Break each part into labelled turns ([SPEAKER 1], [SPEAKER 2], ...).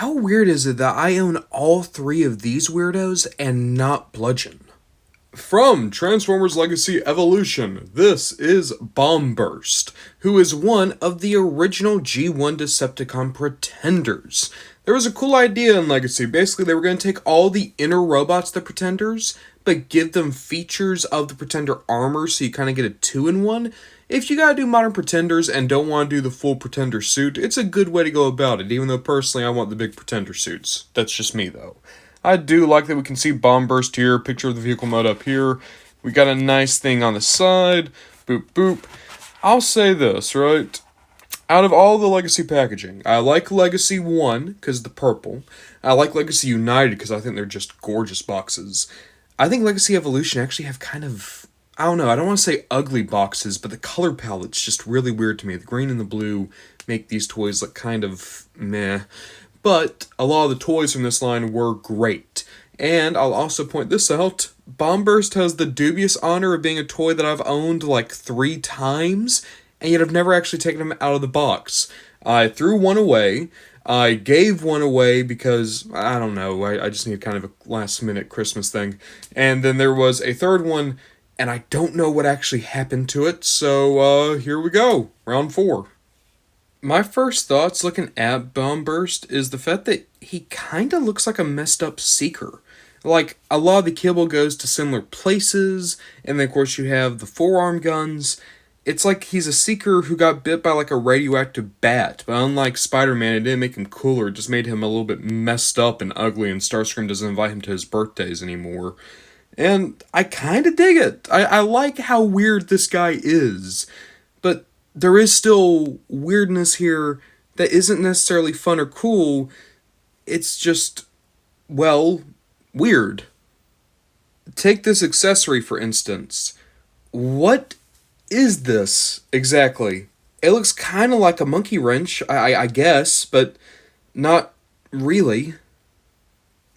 [SPEAKER 1] How weird is it that I own all three of these weirdos and not Bludgeon? From Transformers Legacy Evolution, this is Bombburst, who is one of the original G1 Decepticon Pretenders. There was a cool idea in Legacy. Basically, they were going to take all the inner robots, the Pretenders, but give them features of the Pretender armor, so you kind of get a two-in-one. If you gotta do Modern Pretenders and don't want to do the full Pretender suit, it's a good way to go about it, even though personally I want the big Pretender suits. That's just me, though. I do like that we can see Bombburst here, picture of the vehicle mode up here. We got a nice thing on the side. Boop, boop. I'll say this, right? Out of all the Legacy packaging, I like Legacy 1 because of the purple. I like Legacy United because I think they're just gorgeous boxes. I think Legacy Evolution actually have kind of, I don't know, I don't want to say ugly boxes, but the color palette's just really weird to me. The green and the blue make these toys look kind of meh. But a lot of the toys from this line were great. And I'll also point this out. Bombburst has the dubious honor of being a toy that I've owned like 3 times, and yet I've never actually taken them out of the box. I threw one away. I gave one away because, I don't know, I just needed kind of a last-minute Christmas thing. And then there was a third one, and I don't know what actually happened to it, so here we go. Round 4. My first thoughts looking at Bombburst is the fact that he kind of looks like a messed up Seeker. Like, a lot of the kibble goes to similar places, and then of course you have the forearm guns. It's like he's a Seeker who got bit by like a radioactive bat, but unlike Spider-Man, it didn't make him cooler, it just made him a little bit messed up and ugly, and Starscream doesn't invite him to his birthdays anymore. And I kind of dig it. I like how weird this guy is, but there is still weirdness here that isn't necessarily fun or cool. It's just, well, weird. Take this accessory, for instance. What is this exactly? It looks kind of like a monkey wrench, I guess, but not really.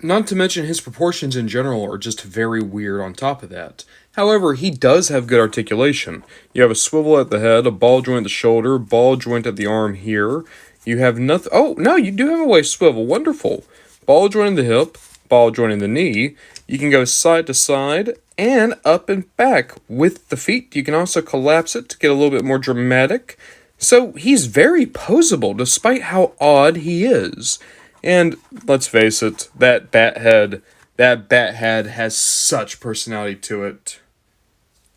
[SPEAKER 1] Not to mention his proportions in general are just very weird on top of that. However, he does have good articulation. You have a swivel at the head, a ball joint at the shoulder, ball joint at the arm here. You have nothing. Oh, no, you do have a waist swivel. Wonderful. Ball joint in the hip, ball joint in the knee. You can go side to side and up and back with the feet. You can also collapse it to get a little bit more dramatic. So he's very poseable despite how odd he is. And let's face it, that bat head has such personality to it.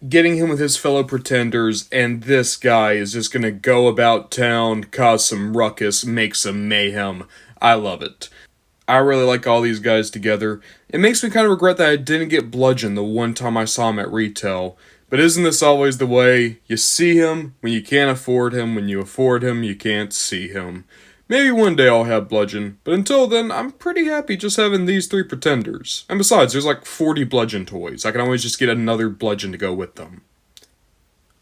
[SPEAKER 1] Getting him with his fellow Pretenders, and this guy is just gonna go about town, cause some ruckus, make some mayhem. I love it. I really like all these guys together. It makes me kind of regret that I didn't get Bludgeon the one time I saw him at retail. But isn't this always the way? You see him when you can't afford him, when you afford him, you can't see him. Maybe one day I'll have Bludgeon, but until then, I'm pretty happy just having these 3 Pretenders. And besides, there's like 40 Bludgeon toys. I can always just get another Bludgeon to go with them.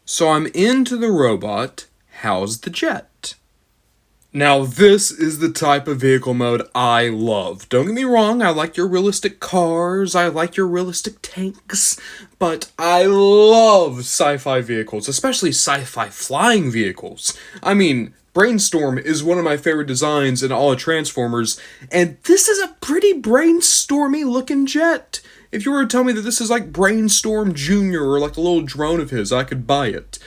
[SPEAKER 1] So I'm into the robot. How's the jet? Now this is the type of vehicle mode I love. Don't get me wrong, I like your realistic cars, I like your realistic tanks, but I love sci-fi vehicles, especially sci-fi flying vehicles. I mean, Brainstorm is one of my favorite designs in all of Transformers, and this is a pretty brainstormy looking jet. If you were to tell me that this is like Brainstorm Jr. or like a little drone of his, I could buy it.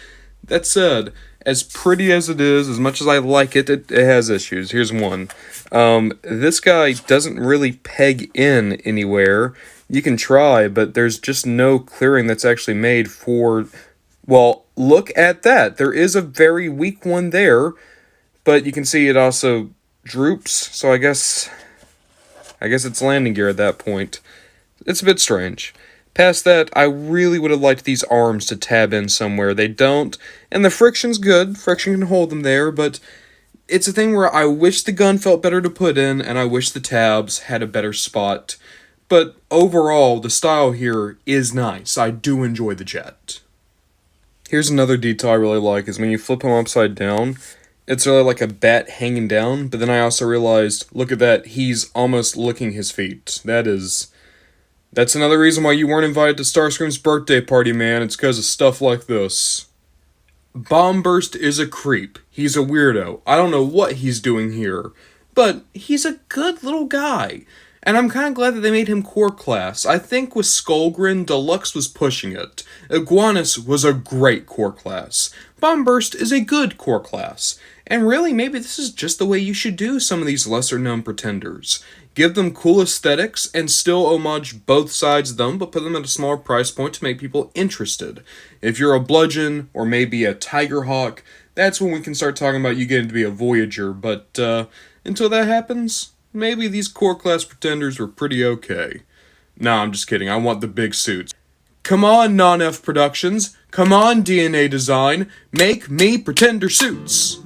[SPEAKER 1] That said, as pretty as it is, as much as I like it, it has issues. Here's one. This guy doesn't really peg in anywhere. You can try, but there's just no clearing that's actually made for... Well, look at that. There is a very weak one there. But you can see it also droops, so I guess it's landing gear at that point. It's a bit strange. Past that, I really would have liked these arms to tab in somewhere. They don't, and the friction's good. Friction can hold them there, but it's a thing where I wish the gun felt better to put in, and I wish the tabs had a better spot. But overall, the style here is nice. I do enjoy the jet. Here's another detail I really like, is when you flip him upside down, it's really like a bat hanging down, but then I also realized, look at that, he's almost licking his feet. That's another reason why you weren't invited to Starscream's birthday party, man. It's because of stuff like this. Bombburst is a creep. He's a weirdo. I don't know what he's doing here. but he's a good little guy. And I'm kind of glad that they made him core class. I think with Skullgrin, Deluxe was pushing it. Iguanus was a great core class. Bombburst is a good core class. And really, maybe this is just the way you should do some of these lesser known pretenders. Give them cool aesthetics and still homage both sides of them, but put them at a smaller price point to make people interested. If you're a Bludgeon or maybe a Tigerhawk, that's when we can start talking about you getting to be a Voyager, but until that happens, maybe these core class pretenders were pretty okay. Nah, I'm just kidding. I want the big suits. Come on, Non-F Productions. Come on, DNA Design. Make me pretender suits.